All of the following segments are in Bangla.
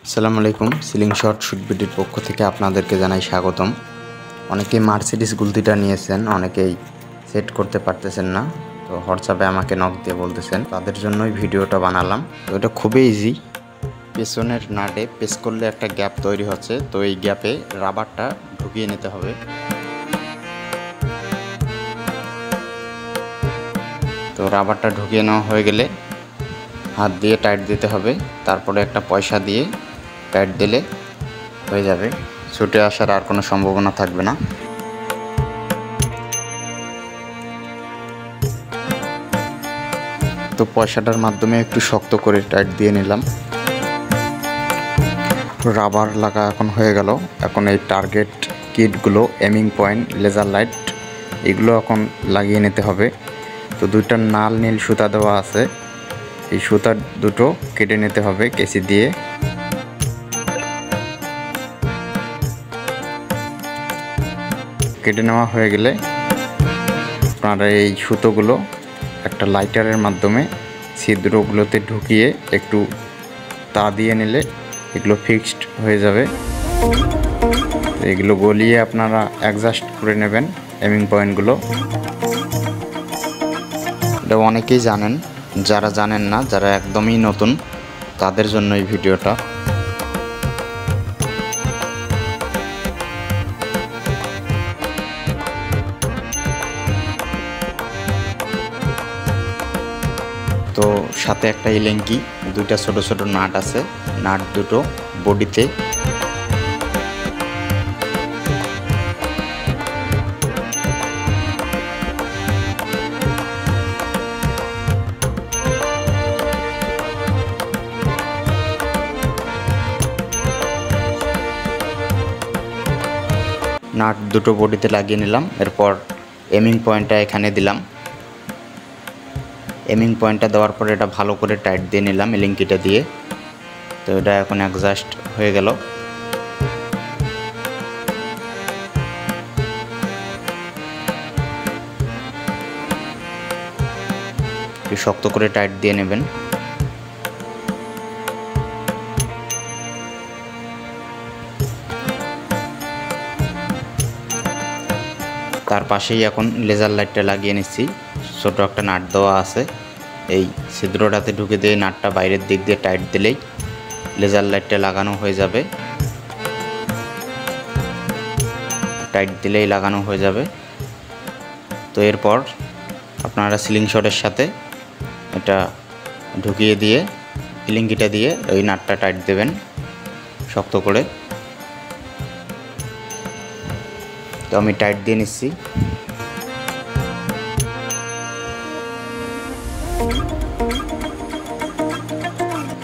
আসসালামু আলাইকুম। সিলিং শট শুট ভিডিওর পক্ষ থেকে আপনাদেরকে জানাই স্বাগতম। অনেকেই মার্সিডিস গুলতিটা নিয়েছেন, অনেকেই সেট করতে পারতেছেন না, তো হোয়াটসঅ্যাপে আমাকে নক দিয়ে বলতেছেন, তাদের জন্যই ভিডিওটা বানালাম। তো এটা খুবই ইজি। পেছনের নাটে প্রেস করলে একটা গ্যাপ তৈরি হচ্ছে, তো এই গ্যাপে রাবারটা ঢুকিয়ে নিতে হবে। তো রাবারটা ঢুকিয়ে নেওয়া হয়ে গেলে হাত দিয়ে টাইট দিতে হবে, তারপরে একটা পয়সা দিয়ে টাইট দিলে হয়ে যাবে, ছুটে আসার আর কোনো সম্ভাবনা থাকবে না। তো পয়সাটার মাধ্যমে একটু শক্ত করে টাইট দিয়ে নিলাম। রাবার লাগা এখন হয়ে গেল। এখন এই টার্গেট কিটগুলো, এমিং পয়েন্ট, লেজার লাইট, এগুলো এখন লাগিয়ে নিতে হবে। তো দুইটা নাল নীল সুতা দেওয়া আছে, এই সুতা দুটো কেটে নিতে হবে কেচি দিয়ে। কেটে নেওয়া হয়ে গেলে আপনারা এই সুতোগুলো একটা লাইটারের মাধ্যমে ছিদ্রগুলোতে ঢুকিয়ে একটু তা দিয়ে নিলে এগুলো ফিক্সড হয়ে যাবে। এগুলো গলিয়ে আপনারা অ্যাডজাস্ট করে নেবেন এমিং পয়েন্টগুলো। এটা অনেকেই জানেন, যারা জানেন না, যারা একদমই নতুন, তাদের জন্য এই ভিডিওটা। তো সাথে একটা ইলেঙ্কি, দুইটা ছোট ছোট নাট আছে, নাট দুটো বডিতে। নাট দুটো বডিতে লাগিয়ে নিলাম। এরপর এমিং পয়েন্টটা এখানে দিলাম। এমিং পয়েন্টটা দেওয়ার পরে এটা ভালো করে টাইট দিয়ে নিলাম ইলিঙ্কিটা দিয়ে। তো এটা এখন অ্যাডজাস্ট হয়ে গেল। একটু শক্ত করে টাইট দিয়ে নেবেন। তার পাশেই এখন লেজার লাইটটা লাগিয়ে নিচ্ছি। ছোট একটা নাট দেওয়া আছে, এই ছিদ্রটাতে ঢুকে দিয়ে নাটটা বাইরের দিক দিয়ে টাইট দিলেই লেজার লাইটটা লাগানো হয়ে যাবে। টাইট দিলেই লাগানো হয়ে যাবে। তো এরপর আপনারা সিলিং শটের সাথে এটা ঢুকিয়ে দিয়ে ইলিঙ্কিটা দিয়ে ওই নাটটা টাইট দেবেন শক্ত করে। তো আমি টাইট দিয়ে নিচ্ছি।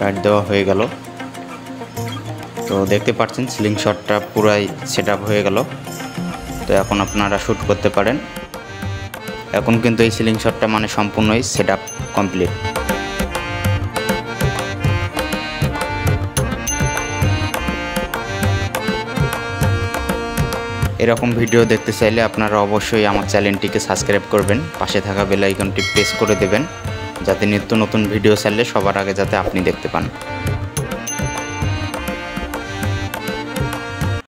টাইট দেওয়া হয়ে গেল। তো দেখতে পাচ্ছেন সিলিং শটটা পুরাই সেট আপ হয়ে গেল। তো এখন আপনারা শ্যুট করতে পারেন। এখন কিন্তু এই সিলিং শটটা মানে সম্পূর্ণই সেট আপ কমপ্লিট। এরকম ভিডিও দেখতে চাইলে আপনারা অবশ্যই আমার চ্যানেলটিকে সাবস্ক্রাইব করবেন, পাশে থাকা বেল আইকনটি প্রেস করে দেবেন, যাতে নিত্য নতুন ভিডিও ছাড়লে সবার আগে যাতে আপনি দেখতে পান।